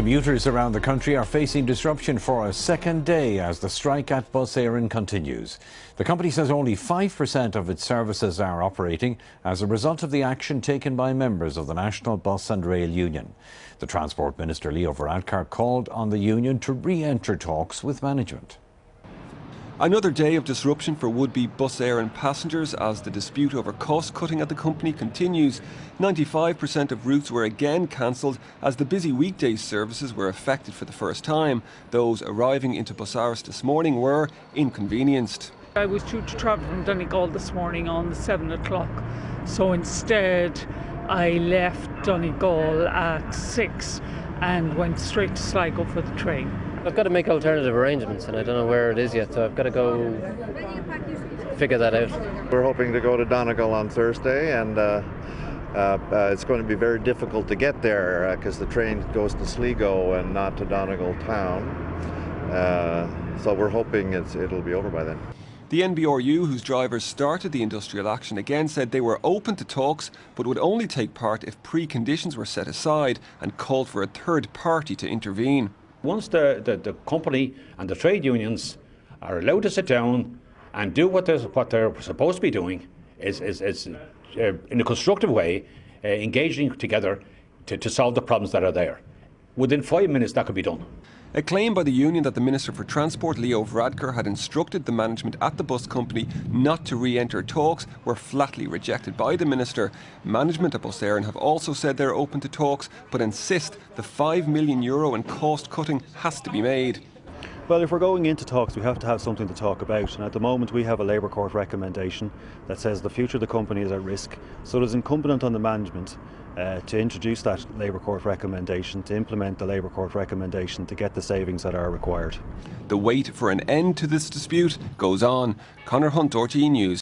Commuters around the country are facing disruption for a second day as the strike at Bus Éireann continues. The company says only 5% of its services are operating as a result of the action taken by members of the National Bus and Rail Union. The Transport Minister Leo Varadkar called on the union to re-enter talks with management. Another day of disruption for would-be Bus Éireann passengers as the dispute over cost-cutting at the company continues. 95% of routes were again cancelled as the busy weekday services were affected for the first time. Those arriving into Busáras this morning were inconvenienced. I was due to travel from Donegal this morning on 7 o'clock, so instead I left Donegal at 6 and went straight to Sligo for the train. I've got to make alternative arrangements and I don't know where it is yet, so I've got to go figure that out. We're hoping to go to Donegal on Thursday, and it's going to be very difficult to get there because the train goes to Sligo and not to Donegal town. So we're hoping it'll be over by then. The NBRU, whose drivers started the industrial action, again said they were open to talks but would only take part if preconditions were set aside and called for a third party to intervene. Once the company and the trade unions are allowed to sit down and do what they're supposed to be doing, is in a constructive way, engaging together to solve the problems that are there. Within 5 minutes that could be done. A claim by the union that the Minister for Transport, Leo Varadkar, had instructed the management at the bus company not to re-enter talks were flatly rejected by the Minister. Management at Bus Éireann have also said they're open to talks, but insist the €5 million in cost cutting has to be made. Well, if we're going into talks, we have to have something to talk about, and at the moment we have a Labour Court recommendation that says the future of the company is at risk. So it is incumbent on the management to introduce that Labour Court recommendation, to implement the Labour Court recommendation to get the savings that are required. The wait for an end to this dispute goes on. Conor Hunt, RTE News.